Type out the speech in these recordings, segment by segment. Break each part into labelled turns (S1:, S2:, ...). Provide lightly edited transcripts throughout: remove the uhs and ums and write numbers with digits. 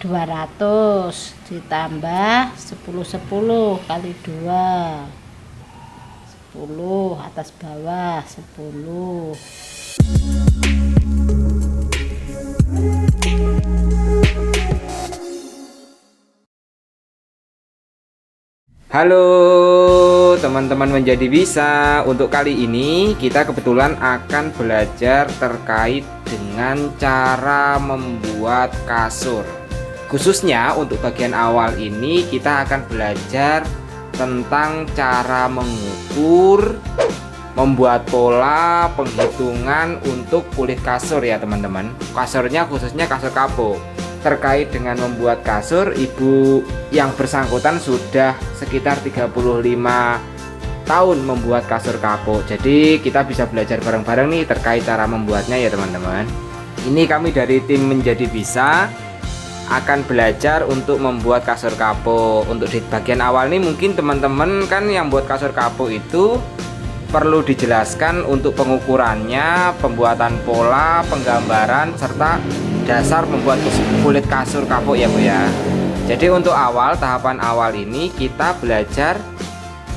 S1: 200 ditambah 10 kali 2 10 atas bawah 10.
S2: Halo teman-teman menjadi bisa. Untuk kali ini kita kebetulan akan belajar terkait dengan cara membuat kasur. Khususnya untuk bagian awal ini kita akan belajar tentang cara mengukur, membuat pola penghitungan untuk kulit kasur ya teman-teman. Kasurnya khususnya kasur kapuk. Terkait dengan membuat kasur, ibu yang bersangkutan sudah sekitar 35 tahun membuat kasur kapuk. Jadi kita bisa belajar bareng-bareng nih terkait cara membuatnya ya teman-teman. Ini kami dari tim Menjadi Bisa akan belajar untuk membuat kasur kapuk. Untuk di bagian awal nih mungkin teman-teman kan yang buat kasur kapuk itu perlu dijelaskan untuk pengukurannya, pembuatan pola, penggambaran, serta dasar membuat kulit kasur kapuk ya Bu ya. Jadi untuk tahapan awal ini kita belajar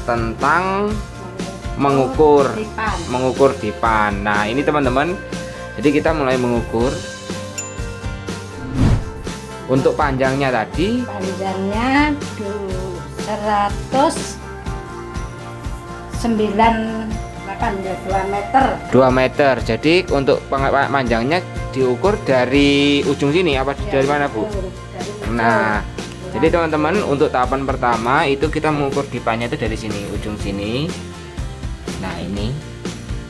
S2: tentang mengukur dipan. Nah ini teman-teman, jadi kita mulai mengukur. Untuk panjangnya tadi,
S1: panjangnya 2 meter.
S2: 2 meter. Jadi untuk panjangnya diukur dari ujung sini apa ya, dari mana Bu? Nah, jadi teman-teman untuk tahapan pertama itu kita mengukur dipannya itu dari sini, ujung sini. Nah ini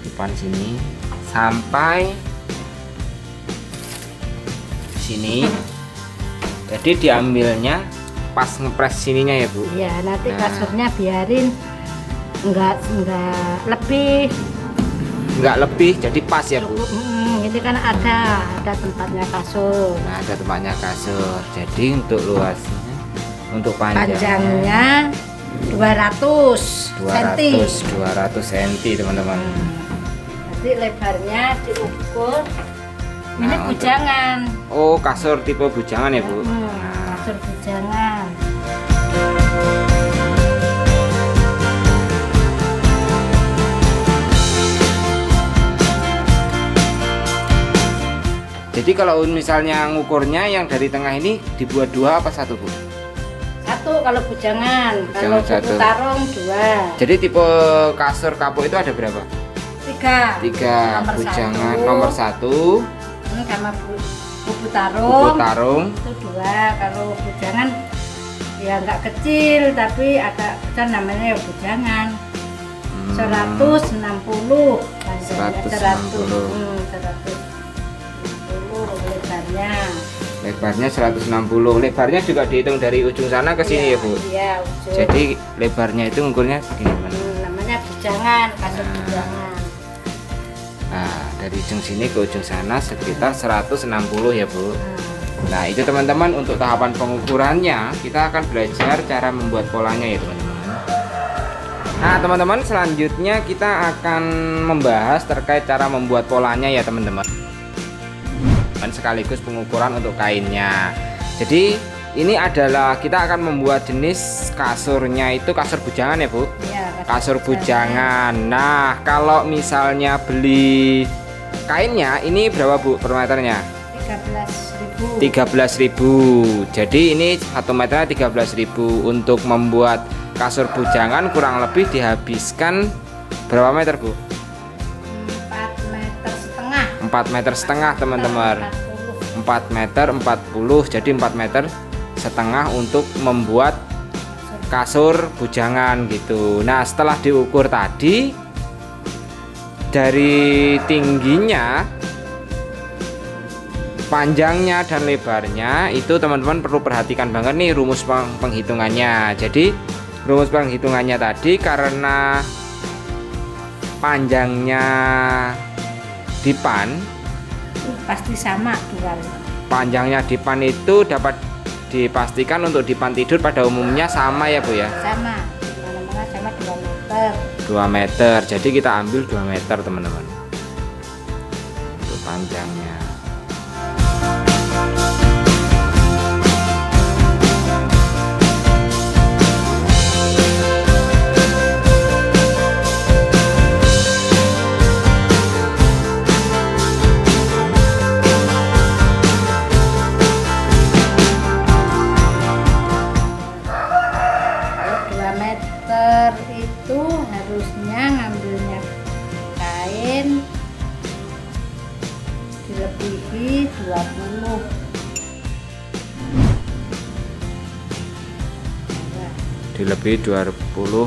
S2: dipan sini sampai sini. Jadi diambilnya pas ngepres sininya ya Bu?
S1: Ya nanti kasurnya biarin enggak lebih, jadi pas ya Bu. Ini kan ada tempatnya kasur.
S2: Nah ada tempatnya kasur. Jadi untuk luasnya, untuk
S1: panjangnya 200
S2: cm teman-teman.
S1: Nanti lebarnya diukur. Ini bujangan.
S2: Oh kasur tipe bujangan ya Bu?
S1: Kasur bujangan.
S2: Jadi kalau misalnya ngukurnya yang dari tengah ini dibuat 2 apa 1 Bu?
S1: 1 kalau bujangan, kalau buku tarung 2.
S2: Jadi tipe kasur kapuk itu ada berapa? 3
S1: nomor
S2: bujangan
S1: 1.
S2: Nomor 1
S1: sama buku tarung
S2: itu
S1: 2. Kalau bujangan ya nggak kecil tapi agak besar, namanya ya bujangan. 160
S2: lebarnya 160. Lebarnya juga dihitung dari ujung sana ke sini ya Bu?
S1: Iya, ujung.
S2: Jadi lebarnya itu ngukurnya segini
S1: namanya bujangan, kasur bujangan.
S2: Nah dari ujung sini ke ujung sana sekitar 160 ya Bu. Nah itu teman-teman untuk tahapan pengukurannya kita akan belajar cara membuat polanya ya teman-teman. Nah teman-teman selanjutnya kita akan membahas terkait cara membuat polanya ya teman-teman, sekaligus pengukuran untuk kainnya. Jadi ini adalah kita akan membuat jenis kasurnya itu kasur bujangan ya Bu ya, kasur bujangan. Nah kalau misalnya beli kainnya ini berapa Bu per meternya? 13.000. Jadi ini 1 meternya 13.000. Untuk membuat kasur bujangan kurang lebih dihabiskan berapa meter Bu? 4 meter setengah teman-teman. 4 meter 40, jadi 4 meter setengah untuk membuat kasur bujangan gitu. Nah setelah diukur tadi dari tingginya, panjangnya dan lebarnya itu teman-teman perlu perhatikan banget nih rumus penghitungannya. Jadi rumus penghitungannya tadi karena panjangnya dipan
S1: pasti sama
S2: panjangnya dipan itu dapat dipastikan untuk dipan tidur pada umumnya sama ya Bu ya?
S1: Sama, dimana-mana sama 2 meter.
S2: 2 meter, jadi kita ambil 2 meter teman-teman untuk panjangnya. Dilebih 20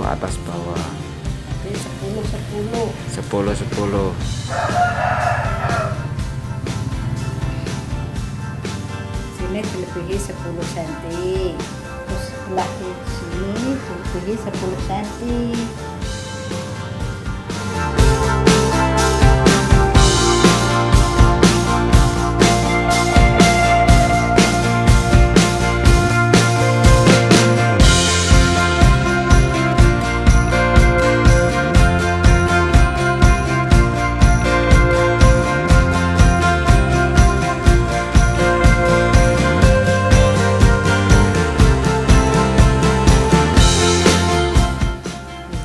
S2: atas bawah.
S1: Jadi 10
S2: 10.
S1: sini dilebihi 10 cm, terus sebelah sini dilebihi 10 cm.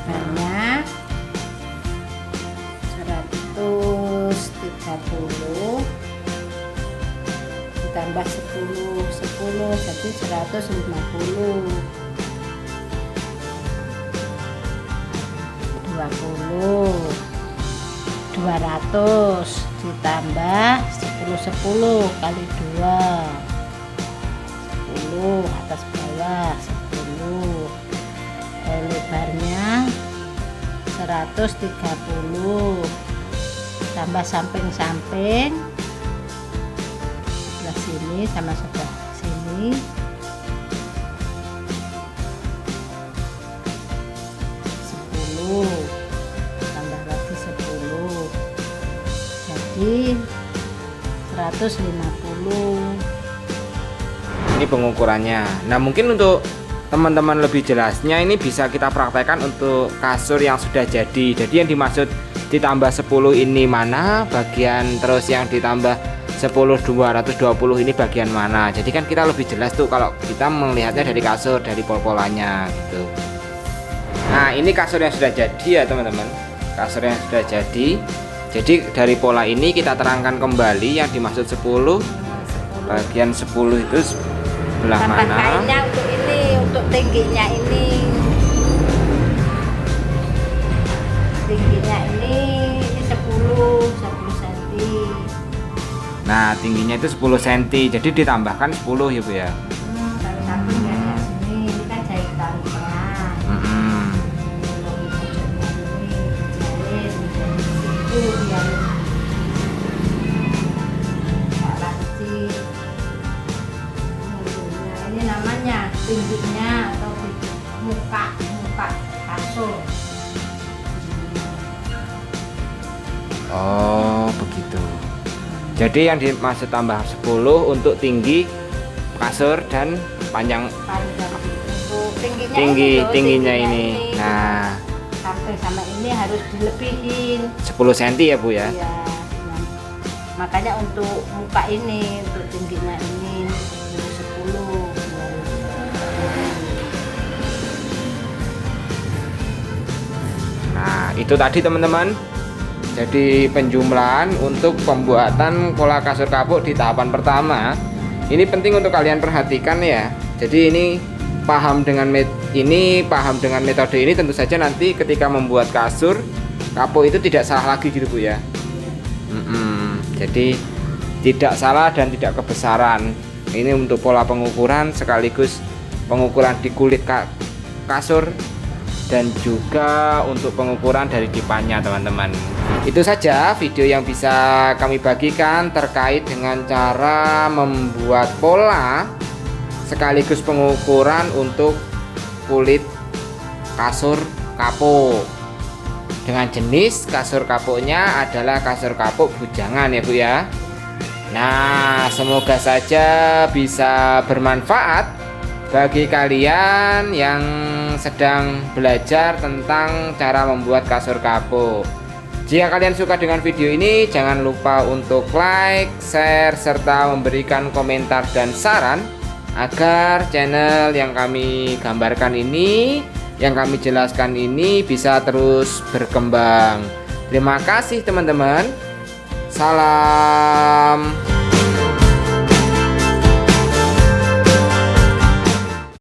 S1: Lebarnya 130 ditambah 10 jadi 150. 200 ditambah 10 kali 2 10 atas bawah 10. Lebarnya 130 tambah samping-samping sebelah sini sama sebelah sini 10 tambah lagi 10 jadi 150.
S2: Ini pengukurannya. Nah, mungkin untuk teman-teman lebih jelasnya ini bisa kita praktekkan untuk kasur yang sudah jadi. Jadi yang dimaksud ditambah 10 ini mana bagian, terus yang ditambah 10 220 ini bagian mana. Jadi kan kita lebih jelas tuh kalau kita melihatnya dari kasur, dari pol-polannya gitu. Nah, ini kasur yang sudah jadi ya teman-teman. Kasur yang sudah jadi. Jadi dari pola ini kita terangkan kembali yang dimaksud 10. Bagian 10 itu sebelah
S1: tambah
S2: mana?
S1: kainnya untuk ini, untuk tingginya ini. Tingginya ini 10 cm.
S2: Nah, tingginya itu 10 cm. Jadi ditambahkan 10 ya, Bu ya.
S1: Kalau samping ya kayak sini, ini kan jahitan tengah. Ini namanya tingginya atau muka kasur.
S2: Oh, begitu. Jadi yang dimaksud tambah 10 untuk tinggi kasur dan panjang
S1: Panjang untuk
S2: tingginya ini. Nah,
S1: sampai sama ini harus dilebihin.
S2: 10 cm ya, Bu ya.
S1: Iya. Nah, makanya untuk muka ini, untuk tingginya ini 10.
S2: Nah, itu tadi teman-teman. Jadi penjumlahan untuk pembuatan pola kasur kapuk di tahapan pertama. Ini penting untuk kalian perhatikan ya. Jadi ini paham dengan metode ini, tentu saja nanti ketika membuat kasur kapuk itu tidak salah lagi gitu, Bu ya. Jadi tidak salah dan tidak kebesaran. Ini untuk pola pengukuran sekaligus pengukuran di kulit kasur dan juga untuk pengukuran dari dipannya teman-teman. Itu saja video yang bisa kami bagikan terkait dengan cara membuat pola sekaligus pengukuran untuk kulit kasur kapuk. Dengan jenis kasur kapuknya adalah kasur kapuk bujangan ya, Bu ya. Nah, semoga saja bisa bermanfaat bagi kalian yang sedang belajar tentang cara membuat kasur kapuk. Jika kalian suka dengan video ini, jangan lupa untuk like, share, serta memberikan komentar dan saran agar channel yang kami gambarkan ini, yang kami jelaskan ini bisa terus berkembang. Terima kasih teman-teman. Salam.